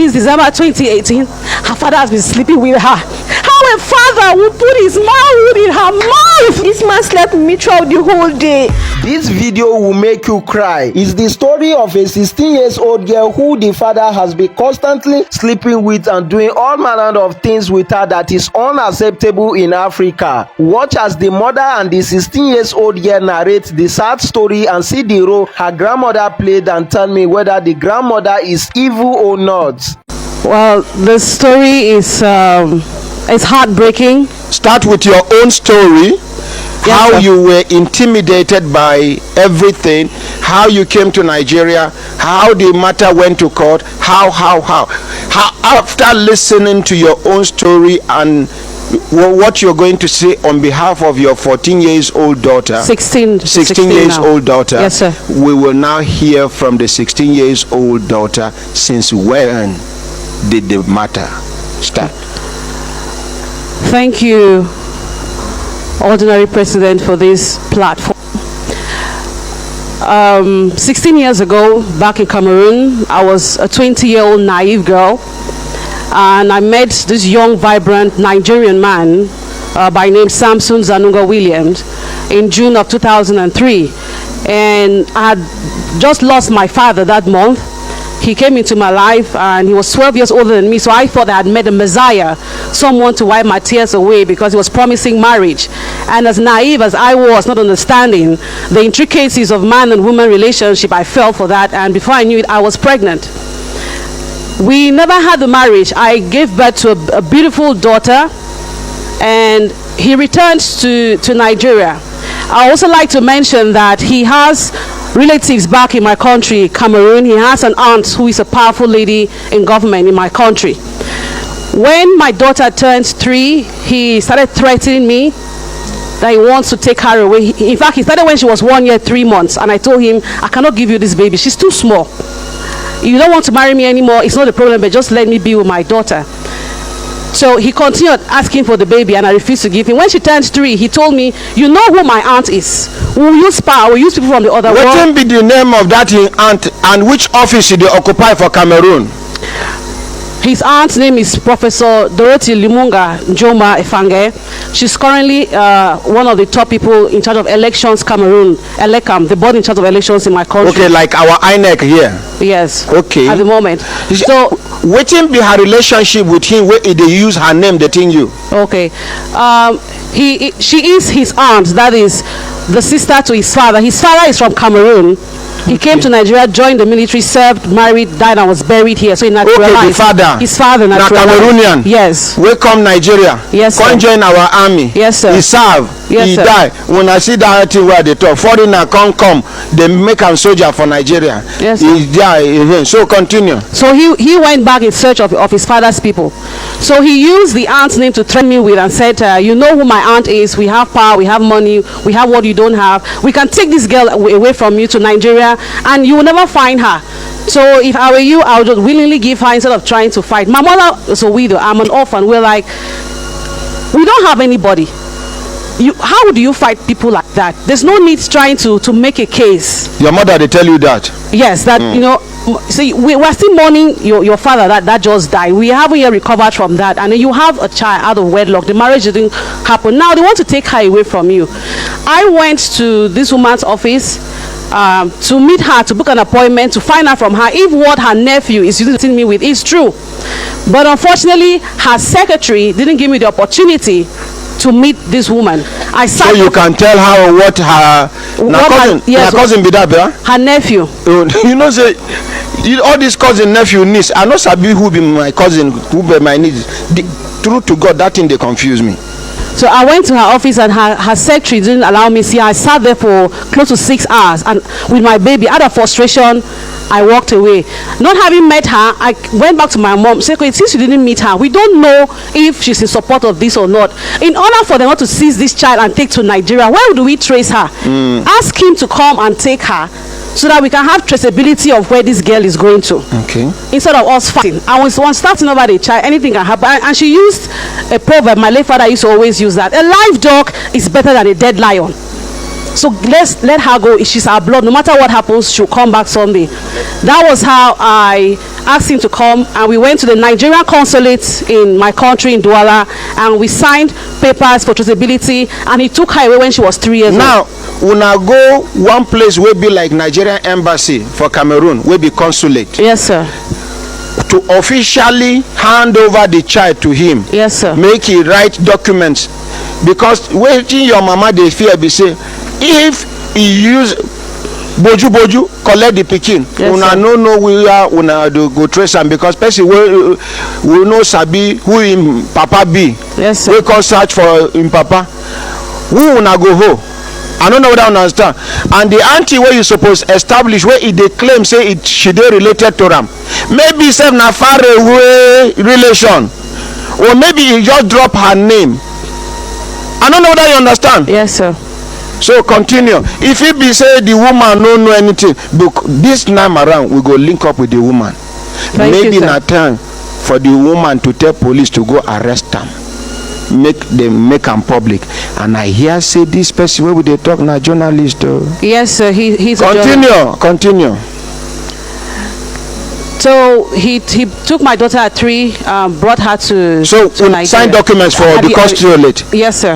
since December 2018, her father has been sleeping with her. How a father will put his mouth in her mouth? This man slept with me throughout the whole day. This video will make you cry. It's the story of a 16-year-old girl who the father has been constantly sleeping with and doing all manner of things with her that is unacceptable in Africa. Watch as the mother and the 16-year-old girl narrate the sad story and see the role her grandmother played and tell me whether the grandmother is evil or not. Well, the story is it's heartbreaking. Start with your own story. Yes, how sir. you were intimidated by everything, how you came to Nigeria, how the matter went to court, how after listening to your own story and what you're going to say on behalf of your 14-year-old daughter, 16 years now. old daughter. Yes, sir. We will now hear from the 16-year-old daughter. Since when did the matter start? Thank you, Ordinary President, for this platform. 16 years ago, back in Cameroon, I was a 20-year-old naive girl, and I met this young, vibrant Nigerian man by name Samson Zanunga Williams in June of 2003. And I had just lost my father that month. He came into my life and he was 12 years older than me, so I thought I had met a messiah, someone to wipe my tears away, because he was promising marriage. And as naive as I was, not understanding the intricacies of man and woman relationship, I fell for that, and before I knew it, I was pregnant. We never had the marriage. I gave birth to a beautiful daughter, and he returned to Nigeria. I also like to mention that he has relatives back in my country, Cameroon. He has an aunt who is a powerful lady in government in my country. When my daughter turned 3, he started threatening me that he wants to take her away. In fact, he started when she was 1 year, 3 months, and I told him, I cannot give you this baby. She's too small. You don't want to marry me anymore, it's not a problem, but just let me be with my daughter. So he continued asking for the baby, and I refused to give him. When she turned 3, he told me, you know who my aunt is. We'll use power, we'll use people from the other world. What be the name of that aunt, and which office did they occupy for Cameroon? His aunt's name is Professor Dorothy Limunga Njoma Efange. She's currently one of the top people in charge of elections, Cameroon, Elecam, the board in charge of elections in my country. Okay, like our INEC here. Yes. Okay. At the moment. So, waiting be her relationship with him where they use her name, they think you. Okay. She is his aunt, that is the sister to his father. His father is from Cameroon. He came to Nigeria, joined the military, served, married, died, and was buried here. So he naturalized. Okay, the father. His father naturalized. Cameroonian. Yes. Welcome Nigeria. Yes, sir. Come join our army. Yes, sir. He served. Yes, he sir. died. When I see that thing where they talk, foreigner come, they make him soldier for Nigeria. Yes, sir. He died. So continue. So he went back in search of his father's people. So he used the aunt's name to threaten me with and said, you know who my aunt is, we have power, we have money, we have what you don't have. We can take this girl away from you to Nigeria and you will never find her. So if I were you, I would just willingly give her instead of trying to fight. My mother is a widow, I'm an orphan. We're like, we don't have anybody. How do you fight people like that? There's no need trying to make a case. Your mother, they tell you that? Yes, that, you know, see, we're still mourning your father that just died. We haven't yet recovered from that. And then you have a child out of wedlock. The marriage didn't happen. Now they want to take her away from you. I went to this woman's office to meet her, to book an appointment, to find out from her if what her nephew is using me with is true. But unfortunately, her secretary didn't give me the opportunity to meet this woman. So you can tell her what her cousin be that, bro? Her nephew. You know, say all these cousin, nephew, niece, I know sabi who be my cousin, who be my niece. True to God, that thing they confuse me. So I went to her office and her secretary didn't allow me to see her. I sat there for close to 6 hours and with my baby. Out of frustration, I walked away. Not having met her, I went back to my mom. Said, since you didn't meet her, we don't know if she's in support of this or not. In order for them not to seize this child and take to Nigeria, where do we trace her? Ask him to come and take her so that we can have traceability of where this girl is going to. Okay. Instead of us fighting. I was one starting over the child, anything can happen. And she used a proverb, my late father used to always use that. A live dog is better than a dead lion. So let's let her go. She's our blood. No matter what happens, she'll come back someday. That was how I asked him to come, and we went to the Nigerian consulate in my country in Douala, and we signed papers for traceability, and he took her away when she was 3 years old. Now, una go one place will be like Nigerian embassy for Cameroon, will be consulate. Yes, sir. To officially hand over the child to him. Yes, sir. Make he write documents, because waiting your mama they fear be say if he use boju collect the pikin, yes, una no know where una do go trace am, because person will know sabi who him papa be. Yes, sir. We come search for him papa. Who una go ho? I don't know what I understand. And the auntie where you suppose establish where they claim say it she dey related to them. Maybe sef na far away relation, or maybe you just drop her name. I don't know whether you understand. Yes, sir. So continue. If it be say the woman no know anything, but this time around we go link up with the woman. Maybe na time for the woman to tell police to go arrest them. Make am public. And I hear say this person where we dey talk na journalist. Yes, sir. He's continue. So he took my daughter at 3, brought her to Nigeria. Sign documents for the consulate. Yes, sir.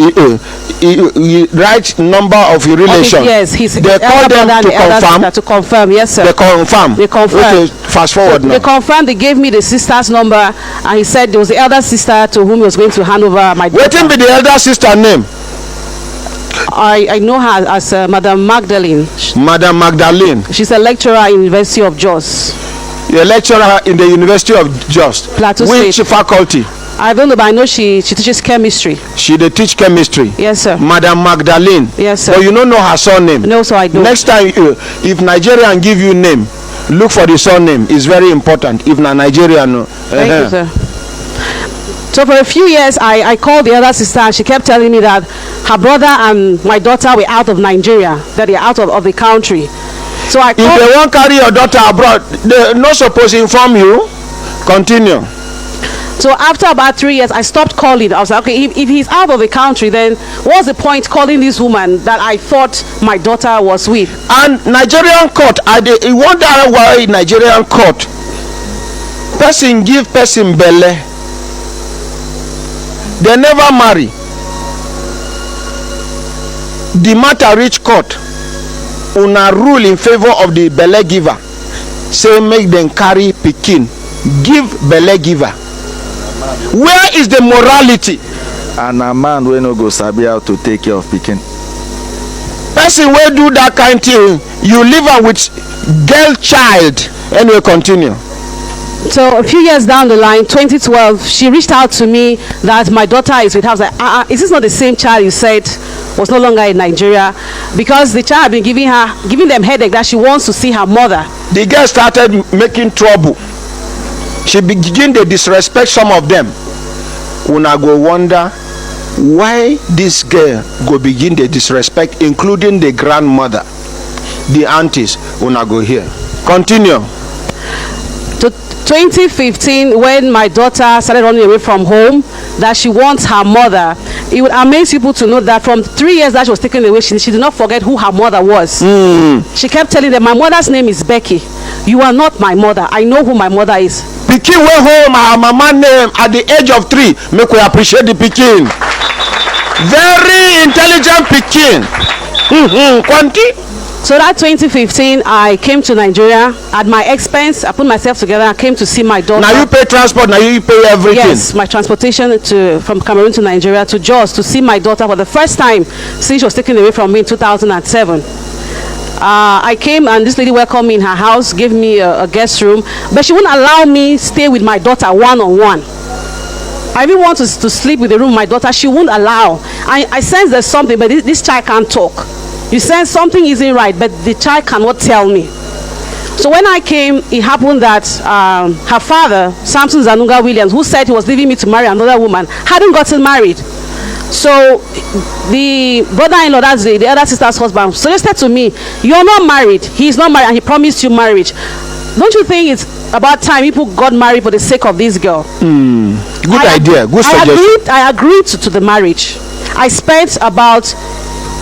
He write number of your relation. Yes, they call them to confirm. Yes, sir. They confirm. Okay, fast forward now. They confirmed. They gave me the sister's number, and he said there was the elder sister to whom he was going to hand over my daughter. Waiting be the elder sister name. I know her as Madam Magdalene. Madam Magdalene. She's a lecturer in University of Jos. You're a lecturer in the University of Jos. Plateau Which State. faculty? I don't know, but I know she teaches chemistry. She dey teach chemistry. Yes, sir. Madam Magdalene. Yes, sir. But you don't know her surname. No, so I don't. Next time, if Nigerian give you name, look for the surname. It's very important. If na Nigerian, no. Thank you, sir. So for a few years, I called the other sister, and she kept telling me that her brother and my daughter were out of Nigeria, that they're out of the country. So I called. If they won't carry your daughter abroad, they're not supposed to inform you. Continue. So after about 3 years, I stopped calling. I was like, okay, if he's out of the country, then what's the point calling this woman that I thought my daughter was with? And Nigerian court, I wonder why Nigerian court person give person belle, they never marry, the matter reach court, una rule in favor of the belle giver, say make them carry pikin, give belle giver. Where is the morality? And a man wey no go sabi how to take care of pikin. Person wey do that kind thing, you leave her with girl child. Anyway, continue. So a few years down the line, 2012, she reached out to me that my daughter is with her. I was like, is this not the same child you said was no longer in Nigeria? Because the child had been giving them headache that she wants to see her mother. The girl started making trouble. She begin to disrespect some of them. Una go wonder why this girl go begin to disrespect, including the grandmother, the aunties. Una go here. Continue. To 2015, when my daughter started running away from home, that she wants her mother, it would amaze people to know that from 3 years that she was taken away, she did not forget who her mother was. She kept telling them, my mother's name is Becky. You are not my mother. I know who my mother is. Pikin went home her mama name at the age of 3. Make we appreciate the pikin. Very intelligent pikin. So that 2015, I came to Nigeria at my expense. I put myself together. I came to see my daughter. Now you pay transport. Now you pay everything. Yes, my transportation from Cameroon to Nigeria to Jos to see my daughter for the first time since she was taken away from me in 2007. I came and this lady welcomed me in her house, gave me a guest room, but she wouldn't allow me stay with my daughter one-on-one. I even want to sleep with the room with my daughter. She wouldn't allow. I sense there's something, but this child can't talk. You sense something isn't right, but the child cannot tell me. So when I came, it happened that her father, Samson Zanunga Williams, who said he was leaving me to marry another woman, hadn't gotten married. So the brother-in-law, that's the other sister's husband, suggested to me, you're not married. He's not married, and he promised you marriage. Don't you think it's about time people got married for the sake of this girl? Good idea. Good suggestion. I agreed to the marriage. I spent about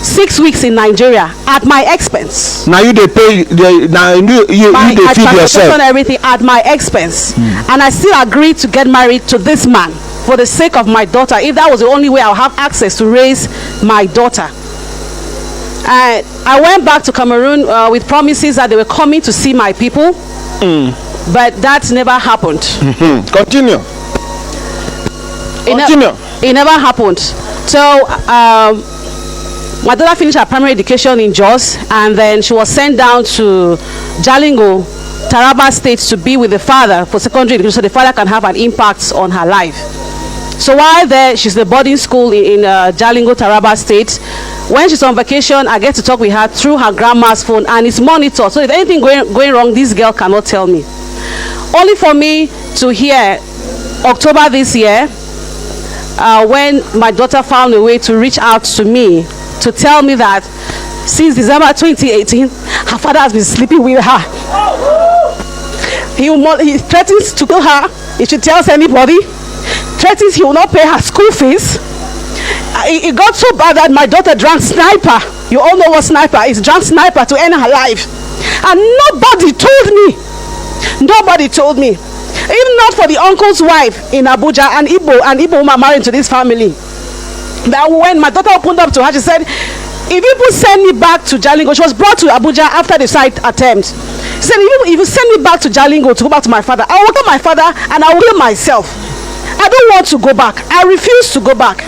6 weeks in Nigeria at my expense. Now you they pay. Now you they feed yourself. And everything at my expense, and I still agreed to get married to this man for the sake of my daughter. If that was the only way I'll have access to raise my daughter. And I went back to Cameroon with promises that they were coming to see my people, but that never happened. Continue. It never happened. So my daughter finished her primary education in Jos, and then she was sent down to Jalingo, Taraba State, to be with the father for secondary education, so the father can have an impact on her life. So while there, she's in the boarding school in Jalingo, Taraba State. When she's on vacation, I get to talk with her through her grandma's phone, and it's monitored. So if anything going wrong, this girl cannot tell me. Only for me to hear October this year, when my daughter found a way to reach out to me to tell me that since December 2018, her father has been sleeping with her. He threatens to kill her if she tells anybody. Threatens he will not pay her school fees. It got so bad that my daughter drank sniper. You all know what sniper is. Drank sniper to end her life. And nobody told me. Nobody told me. Even not for the uncle's wife in Abuja, and Igbo woman married to this family. That when my daughter opened up to her, she said, if people send me back to Jalingo, she was brought to Abuja after the side attempt. She said, if you send me back to Jalingo to go back to my father, I will kill my father and I will kill myself. I don't want to go back. I refuse to go back.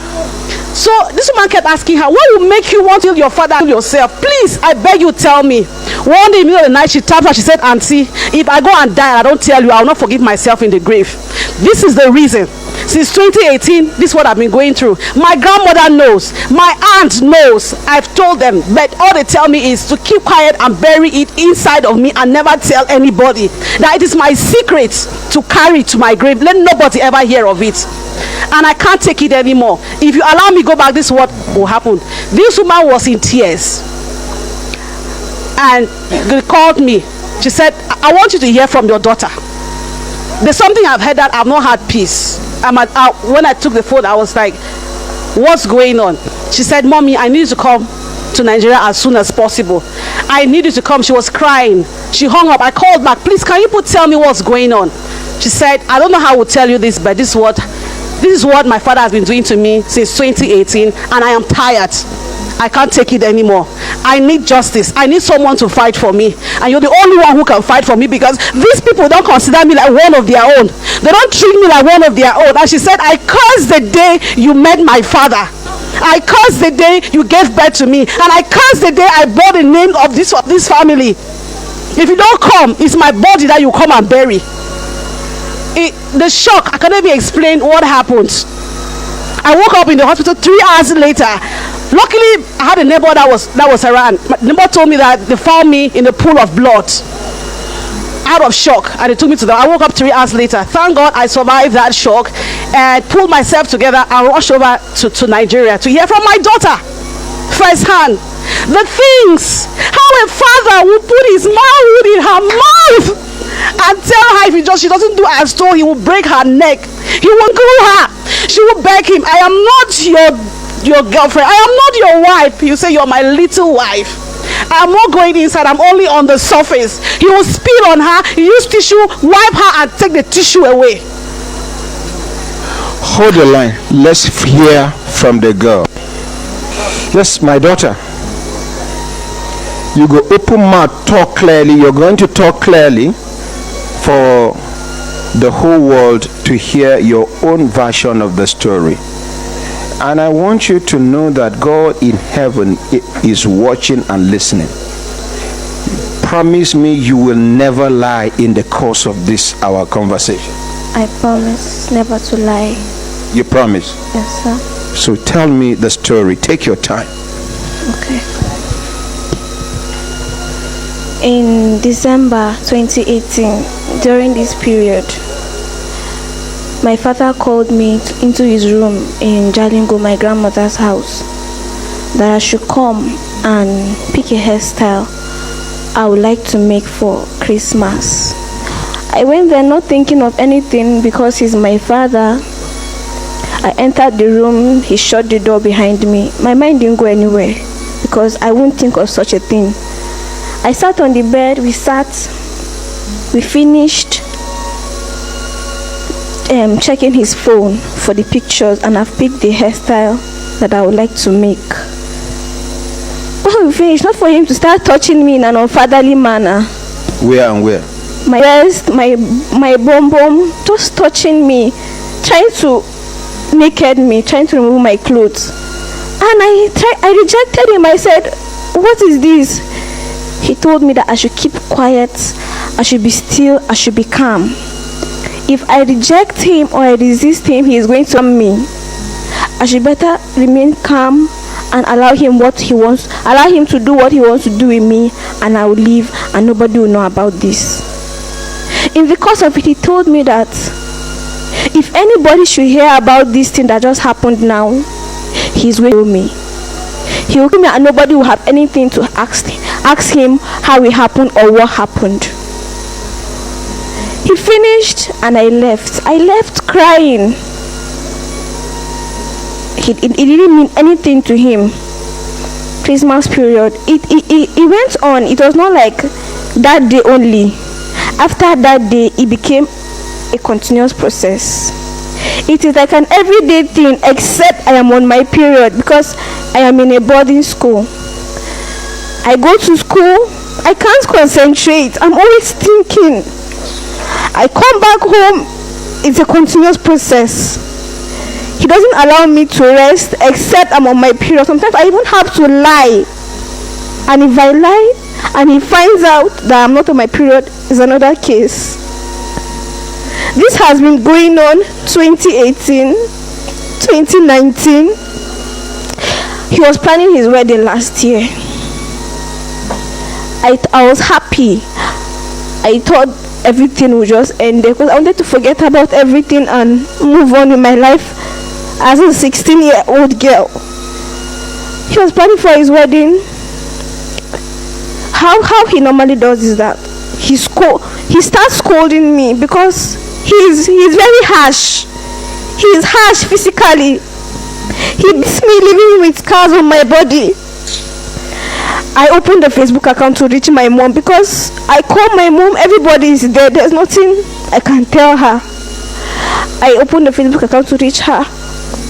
So this woman kept asking her, what will make you want to kill your father and yourself? Please, I beg you, tell me. One day in the middle of the night, she tapped her. She said, Auntie, if I go and die and I don't tell you, I will not forgive myself in the grave. This is the reason. Since 2018, this is what I've been going through. My grandmother knows. My aunt knows. I've told them. But all they tell me is to keep quiet and bury it inside of me and never tell anybody. That it is my secret to carry to my grave. Let nobody ever hear of it. And I can't take it anymore. If you allow me to go back, this is what will happen. This woman was in tears. And they called me. She said, I want you to hear from your daughter. There's something I've heard that I've not had peace. When I took the phone, I was like, what's going on? She said, Mommy, I need you to come to Nigeria as soon as possible. I need you to come. She was crying. She hung up. I called back. Please, can you tell me what's going on? She said, I don't know how I will tell you this, but this is what my father has been doing to me since 2018, and I am tired. I can't take it anymore. I need justice. I need someone to fight for me. And you're the only one who can fight for me, because these people don't consider me like one of their own. They don't treat me like one of their own. And she said, I curse the day you met my father. I curse the day you gave birth to me. And I curse the day I bore the name of this family. If you don't come, it's my body that you come and bury. The shock, I can't even explain what happened. I woke up in the hospital 3 hours later. Luckily, I had a neighbor that was around. My neighbor told me that they found me in a pool of blood, out of shock, and they took me to I woke up 3 hours later. Thank God I survived that shock and pulled myself together and rushed over to Nigeria to hear from my daughter firsthand. The things, how a father would put his manhood in her mouth and tell her if she doesn't do as told, he will break her neck. He will kill her. She will beg him, I am not your girlfriend. I am not your wife. You say you're my little wife. I'm not going inside. I'm only on the surface. He will spit on her, use tissue, wipe her and take the tissue away. Hold the line. Let's hear from the girl. Yes, my daughter. You go open mouth, talk clearly. You're going to talk clearly for the whole world to hear your own version of the story. And I want you to know that God in heaven is watching and listening. Promise me you will never lie in the course of this our conversation. I promise never to lie. You promise? Yes, sir. So tell me the story. Take your time. Okay. In December 2018, during this period, my father called me into his room in Jalingo, my grandmother's house, that I should come and pick a hairstyle I would like to make for Christmas. I went there not thinking of anything because he's my father. I entered the room, he shut the door behind me. My mind didn't go anywhere. because I won't think of such a thing. I sat on the bed, we finished checking his phone for the pictures, and I've picked the hairstyle that I would like to make. When we finished, not for him to start touching me in an unfatherly manner. Where and where? My breast, my bum, just touching me, trying to naked me, trying to remove my clothes. And I rejected him. I said, what is this? He told me that I should keep quiet, I should be still, I should be calm. If I reject him or I resist him, he is going to harm me. I should better remain calm and allow him to do what he wants to do with me, and I will leave and nobody will know about this. In the course of it, he told me that if anybody should hear about this thing that just happened now, he's going to kill me. He will kill me and nobody will have anything to ask him how it happened or what happened. He finished and I left. I left crying. It didn't mean anything to him. Christmas period. It went on. It was not like that day only. After that day, it became a continuous process. It is like an everyday thing, except I am on my period because I am in a boarding school. I go to school, I can't concentrate. I'm always thinking. I come back home, it's a continuous process. He doesn't allow me to rest except I'm on my period. Sometimes I even have to lie. And if I lie and he finds out that I'm not on my period, is another case. This has been going on 2018, 2019. He was planning his wedding last year. I was happy. I thought everything would just end there because I wanted to forget about everything and move on with my life as a 16-year-old girl. He was planning for his wedding. How he normally does is that he starts scolding me because he's very harsh. He is harsh physically. He beats me, leaving with scars on my body. I opened the Facebook account to reach my mom because I call my mom, everybody is there, there's nothing I can tell her. I opened the Facebook account to reach her.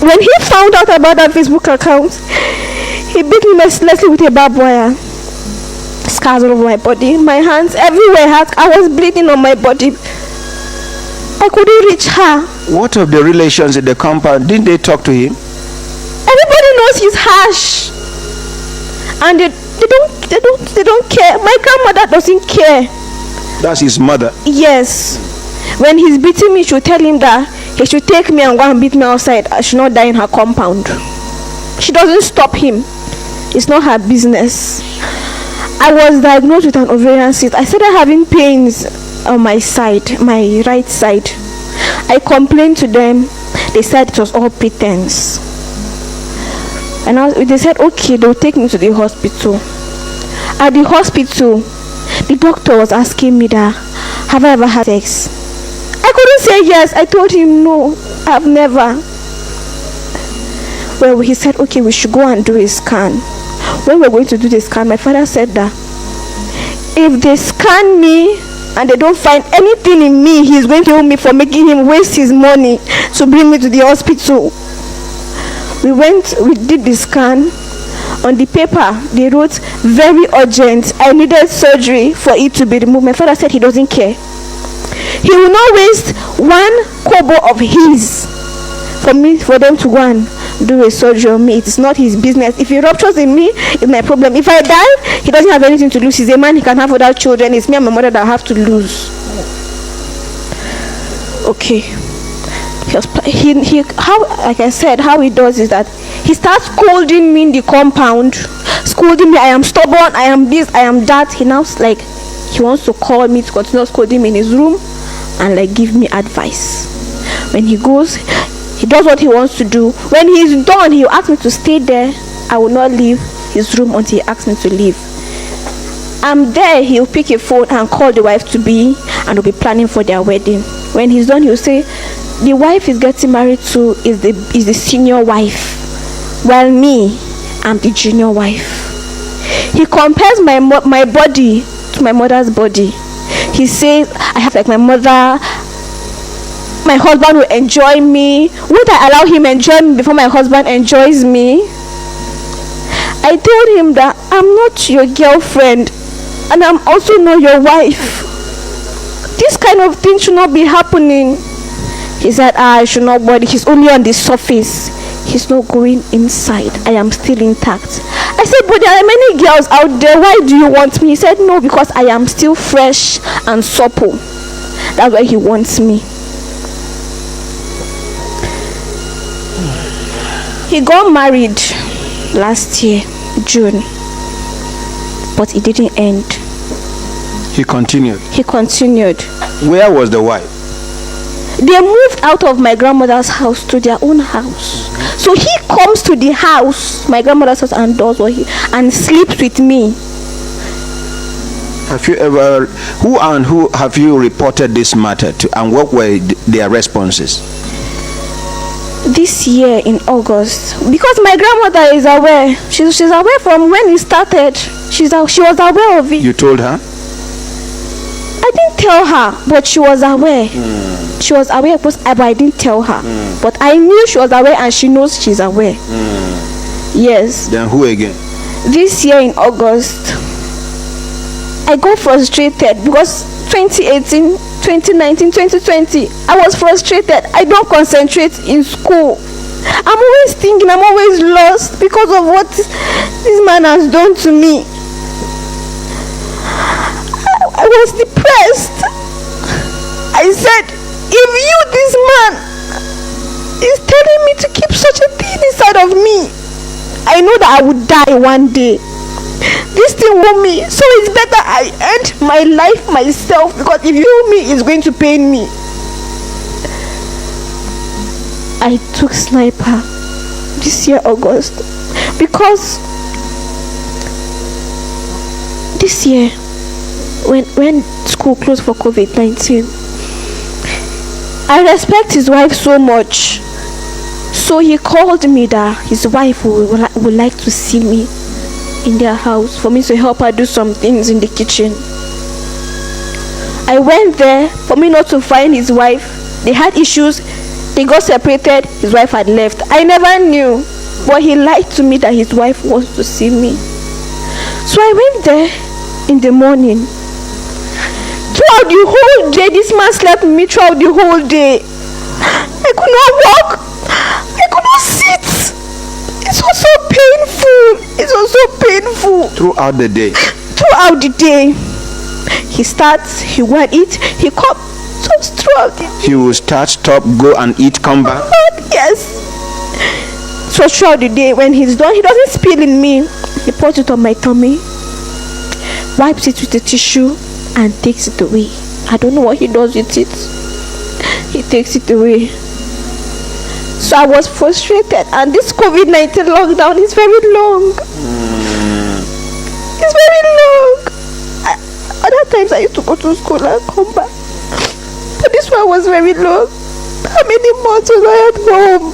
When he found out about that Facebook account, he beat me mercilessly with a barbed wire. Scars all over my body, my hands, everywhere. I was bleeding on my body. I couldn't reach her. What of the relations in the compound? Didn't they talk to him? Everybody knows he's harsh. And they don't care. My grandmother doesn't care. That's his mother. Yes. When he's beating me, she'll tell him that he should take me and go and beat me outside. I should not die in her compound. She doesn't stop him. It's not her business. I was diagnosed with an ovarian cyst. I started having pains on my side, my right side. I complained to them. They said it was all pretense. And they said, okay, they'll take me to the hospital. At the hospital, the doctor was asking me that, have I ever had sex? I couldn't say yes. I told him, no, I've never. Well, he said, okay, we should go and do a scan. When we're going to do the scan, my father said that if they scan me and they don't find anything in me, he's going to kill me for making him waste his money to bring me to the hospital. We did the scan. On the paper, they wrote, very urgent. I needed surgery for it to be removed. My father said he doesn't care. He will not waste 1 kobo of his for them to go and do a surgery on me. It's not his business. If he ruptures in me, it's my problem. If I die, he doesn't have anything to lose. He's a man, he can have other children. It's me and my mother that have to lose. Okay. Like I said, how he does is that he starts scolding me in the compound, scolding me. I am stubborn, I am this, I am that. He now he wants to call me to continue scolding me in his room and give me advice. When he goes, he does what he wants to do. When he's done, he'll ask me to stay there. I will not leave his room until he asks me to leave. I'm there, he'll pick a phone and call the wife to be, and we'll be planning for their wedding. When he's done, he'll say, the wife is getting married to is the senior wife, while me, I'm the junior wife. He compares my body to my mother's body. He says I have like my mother. My husband will enjoy me. Would I allow him enjoy me before my husband enjoys me? I told him that I'm not your girlfriend and I'm also not your wife. This kind of thing should not be happening. He said, I should not worry. He's only on the surface. He's not going inside. I am still intact. I said, but there are many girls out there. Why do you want me? He said, no, because I am still fresh and supple. That's why he wants me. He got married last year, June. But it didn't end. He continued. He continued. Where was the wife? They moved out of my grandmother's house to their own house. So he comes to the house, my grandmother's house, and does what and sleeps with me. Have you ever, who have you reported this matter to, and what were their responses? This year in August, because my grandmother is aware. She's aware from when it started. She was aware of it. You told her? I didn't tell her, but she was aware. She was aware, but I didn't tell her. But I knew she was aware, and she knows she's aware. Yes. Then who again? This year in August, I got frustrated because 2018, 2019, 2020, I was frustrated. I don't concentrate in school. I'm always thinking, I'm always lost because of what this man has done to me. I was depressed. I said, if this man is telling me to keep such a thing inside of me, I know that I would die one day. This thing won't me, so it's better I end my life myself, because if you me, it's going to pain me. I took sniper this year August because this year when school closed for COVID-19, I respect his wife so much, so he called me that his wife would like to see me in their house for me to help her do some things in the kitchen. I went there for me not to find his wife. They had issues, they got separated, his wife had left. I never knew, but he lied to me that his wife wants to see me. So I went there in the morning. Throughout the whole day, this man slept with me throughout the whole day. I could not walk, I could not sit. It was so painful. It was so painful. Throughout the day? Throughout the day. He starts, he will eat, he comes, just throughout the day. He will start, stop, go and eat, come back? Yes. So throughout the day, when he's done, he doesn't spill in me. He puts it on my tummy, wipes it with a tissue, and takes it away. I don't know what he does with it. He takes it away. So I was frustrated, and this COVID-19 lockdown is very long. It's very long. Other times I used to go to school and come back, but this one was very long. How many months was I at home?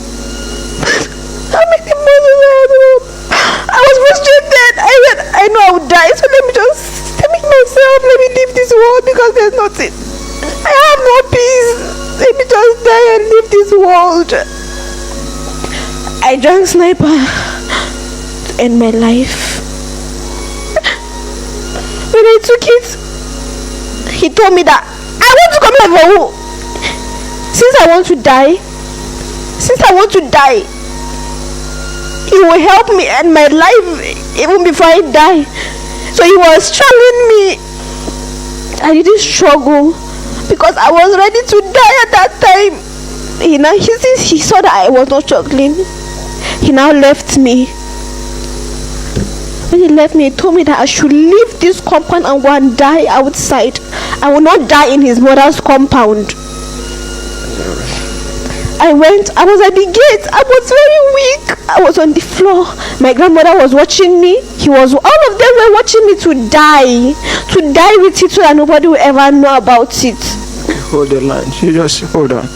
How many months was I at home? I was frustrated. I know I would die, so let me just make myself, let me leave this world because there's nothing. I have no peace. Let me just die and leave this world. I drank sniper to end my life. When I took it, he told me that I want to come here for who? Since I want to die, he will help me end my life even before I die. So he was struggling me. I didn't struggle because I was ready to die at that time. He saw that I was not struggling. He now left me. When he left me, he told me that I should leave this compound and go and die outside. I will not die in his mother's compound. I went, I was at the gate, I was very weak. I was on the floor. My grandmother was watching me. All of them were watching me to die with it so that nobody will ever know about it. Hold the line. You just hold on.